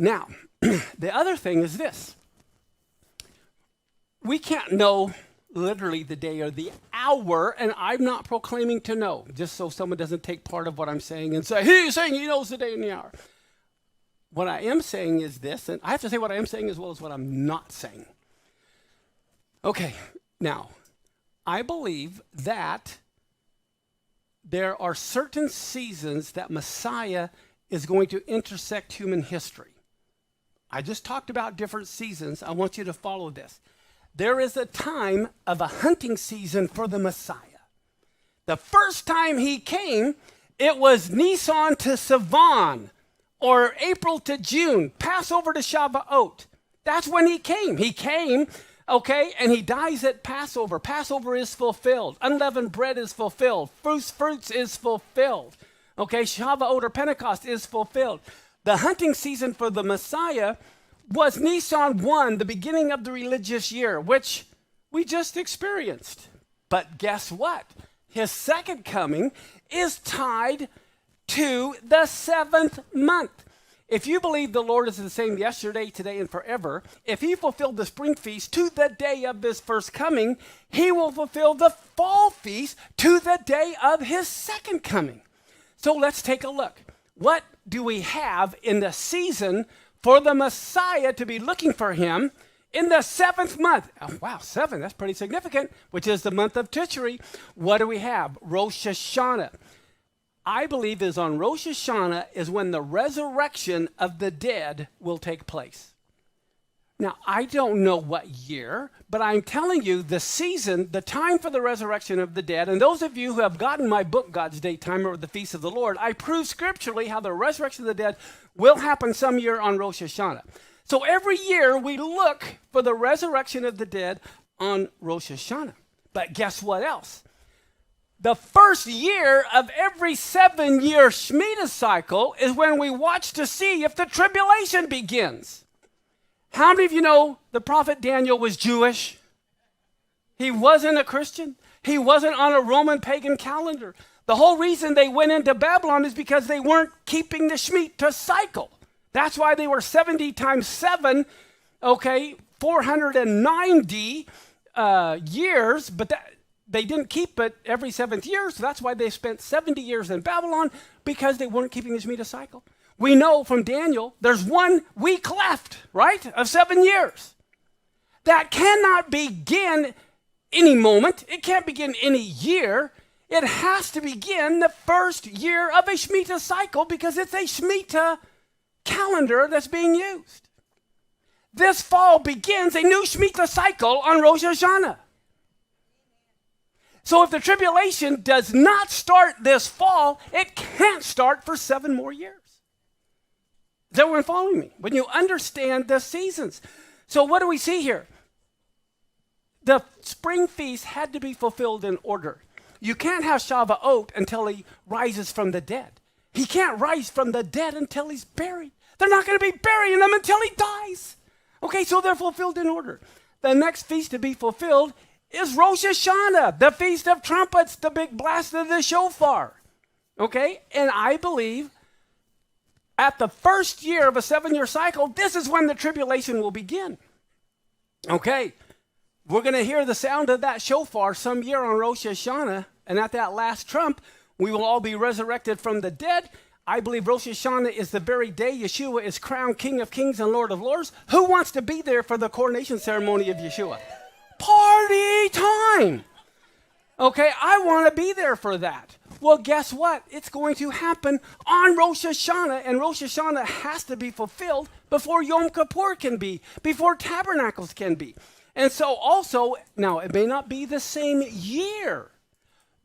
Now, the other thing is this. We can't know literally the day or the hour, and I'm not proclaiming to know, just so someone doesn't take part of what I'm saying and say, he's saying he knows the day and the hour. What I am saying is this, and I have to say what I am saying as well as what I'm not saying. Okay, now, I believe that there are certain seasons that Messiah is going to intersect human history. I just talked about different seasons. I want you to follow this. There is a time of a hunting season for the Messiah. The first time he came, it was Nisan to Sivan, or April to June, Passover to Shavuot. That's when he came. He came, okay, and he dies at Passover. Passover is fulfilled. Unleavened bread is fulfilled. Fruits is fulfilled. Okay, Shavuot or Pentecost is fulfilled. The hunting season for the Messiah was Nisan 1, the beginning of the religious year, which we just experienced. But guess what? His second coming is tied to the 7th month. If you believe the Lord is the same yesterday, today, and forever, if he fulfilled the spring feast to the day of his first coming, he will fulfill the fall feast to the day of his second coming. So let's take a look. What do we have in the season for the Messiah to be looking for him in the 7th month? Oh, wow, 7, that's pretty significant, which is the month of Tishri. What do we have? Rosh HaShanah. I believe is on Rosh HaShanah is when the resurrection of the dead will take place. Now, I don't know what year, but I'm telling you the season, the time for the resurrection of the dead, and those of you who have gotten my book, God's Date Timer, or the Feast of the Lord, I prove scripturally how the resurrection of the dead will happen some year on Rosh HaShanah. So every year we look for the resurrection of the dead on Rosh HaShanah. But guess what else? The first year of every 7-year Shemitah cycle is when we watch to see if the tribulation begins. How many of you know the prophet Daniel was Jewish? He wasn't a Christian. He wasn't on a Roman pagan calendar. The whole reason they went into Babylon is because they weren't keeping the Shemitah cycle. That's why they were 70 times 7, okay, 490 years, but they didn't keep it every 7th year, so that's why they spent 70 years in Babylon, because they weren't keeping the Shemitah cycle. We know from Daniel, there's 1 week left, right, of 7 years. That cannot begin any moment. It can't begin any year. It has to begin the first year of a Shemitah cycle because it's a Shemitah calendar that's being used. This fall begins a new Shemitah cycle on Rosh HaShanah. So if the tribulation does not start this fall, it can't start for 7 more years. Is everyone following me? When you understand the seasons. So what do we see here? The spring feast had to be fulfilled in order. You can't have Shavuot until he rises from the dead. He can't rise from the dead until he's buried. They're not going to be burying him until he dies. Okay, so they're fulfilled in order. The next feast to be fulfilled is Rosh HaShanah, the Feast of Trumpets, the big blast of the shofar. Okay, and I believe at the first year of a 7-year cycle, this is when the tribulation will begin. Okay, we're going to hear the sound of that shofar some year on Rosh HaShanah, and at that last trump, we will all be resurrected from the dead. I believe Rosh HaShanah is the very day Yeshua is crowned King of Kings and Lord of Lords. Who wants to be there for the coronation ceremony of Yeshua? Party time! Okay, I want to be there for that. Well, guess what? It's going to happen on Rosh HaShanah, and Rosh HaShanah has to be fulfilled before Yom Kippur can be, before Tabernacles can be. And so also, now it may not be the same year,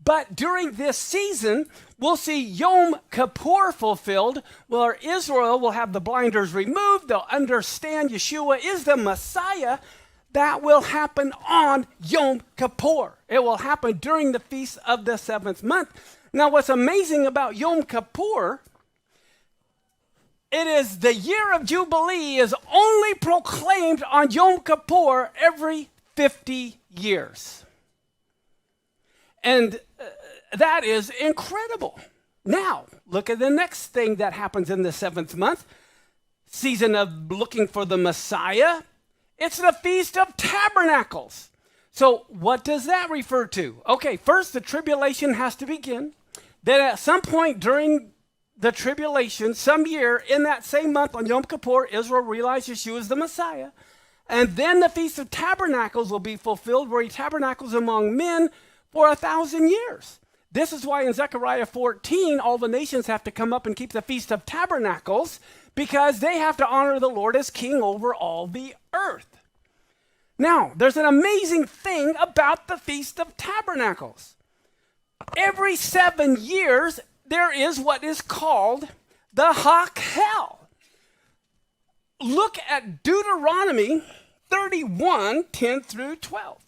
but during this season, we'll see Yom Kippur fulfilled, where Israel will have the blinders removed. They'll understand Yeshua is the Messiah. That will happen on Yom Kippur. It will happen during the feast of the 7th month. Now, what's amazing about Yom Kippur, it is the year of Jubilee is only proclaimed on Yom Kippur every 50 years. And that is incredible. Now, look at the next thing that happens in the 7th month. season of looking for the Messiah. It's the Feast of Tabernacles. So what does that refer to? Okay, first the tribulation has to begin. Then at some point during the tribulation, some year in that same month on Yom Kippur, Israel realized Yeshua is the Messiah. And then the Feast of Tabernacles will be fulfilled, where he tabernacles among men for 1,000 years. This is why in Zechariah 14, all the nations have to come up and keep the Feast of Tabernacles, because they have to honor the Lord as king over all the earth. Now, there's an amazing thing about the Feast of Tabernacles. Every 7 years, there is what is called the Hakel. Look at Deuteronomy 31, 10 through 12.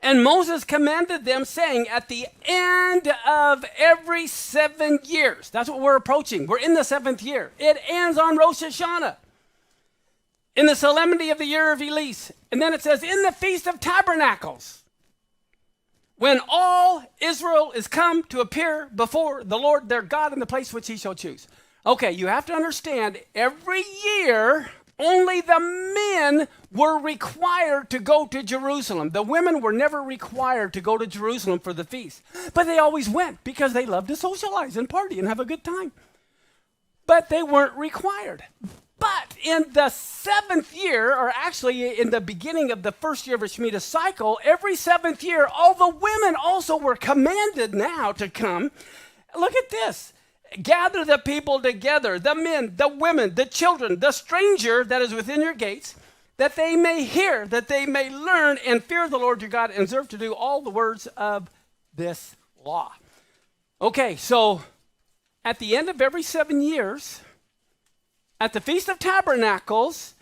And Moses commanded them, saying, at the end of every 7 years, that's what we're approaching. We're in the 7th year. It ends on Rosh HaShanah, in the solemnity of the year of Elise. And then it says, in the Feast of Tabernacles, when all Israel is come to appear before the Lord their God in the place which he shall choose. Okay, you have to understand, every year, only the men were required to go to Jerusalem. The women were never required to go to Jerusalem for the feast. But they always went because they loved to socialize and party and have a good time. But they weren't required. But in the 7th year, or actually in the beginning of the first year of a Shemitah cycle, every 7th year, all the women also were commanded now to come. Look at this. Gather the people together, the men, the women, the children, the stranger that is within your gates, that they may hear, that they may learn and fear the Lord your God and observe to do all the words of this law. Okay, so at the end of every 7 years, at the Feast of Tabernacles,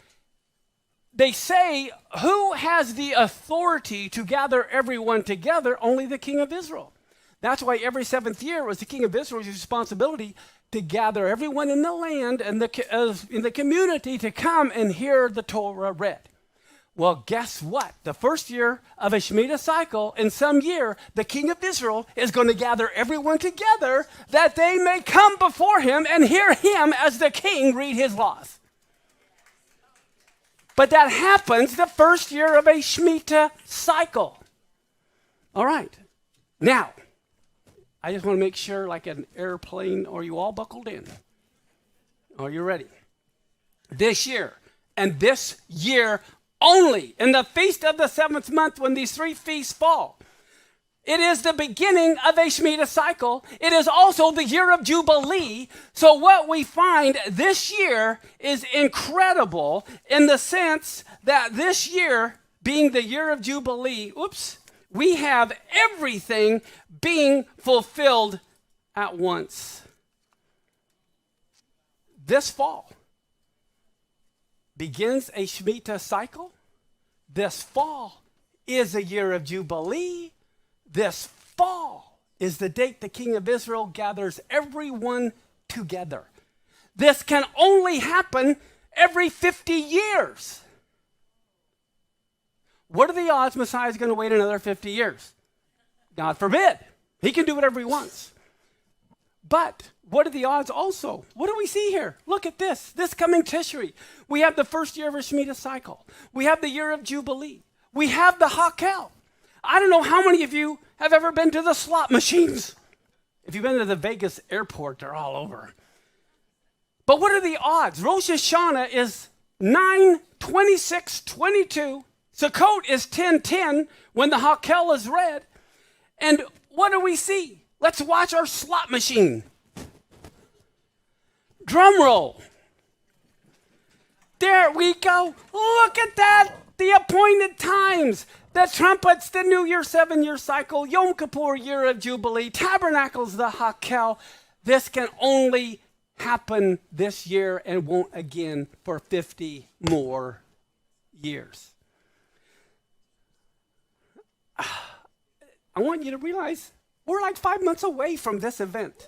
they say, who has the authority to gather everyone together? Only the king of Israel. That's why every 7th year was the king of Israel's responsibility to gather everyone in the land and in the community to come and hear the Torah read. Well, guess what? The first year of a Shemitah cycle, in some year, the king of Israel is going to gather everyone together that they may come before him and hear him as the king read his laws. But that happens the first year of a Shemitah cycle. All right. Now, I just want to make sure, like an airplane, are you all buckled in? Are you ready? This year, and this year only, in the feast of the 7th month, when these 3 feasts fall, it is the beginning of a Shemitah cycle. It is also the year of Jubilee. So what we find this year is incredible in the sense that this year, being the year of Jubilee, we have everything being fulfilled at once. This fall begins a Shemitah cycle. This fall is a year of Jubilee. This fall is the date the king of Israel gathers everyone together. This can only happen every 50 years. What are the odds Messiah is going to wait another 50 years? God forbid. He can do whatever he wants. But what are the odds also? What do we see here? Look at this. This coming Tishri. We have the first year of a Shemitah cycle. We have the year of Jubilee. We have the Hakel. I don't know how many of you have ever been to the slot machines. If you've been to the Vegas airport, they're all over. But what are the odds? Rosh HaShanah is 9/26/22. Sukkot is 10/10 when the Hakel is read. And what do we see? Let's watch our slot machine. Drum roll. There we go. Look at that. The appointed times. The trumpets, the New Year 7-year cycle, Yom Kippur, year of Jubilee, Tabernacles, the Hakel. This can only happen this year and won't again for 50 more years. I want you to realize we're like 5 months away from this event.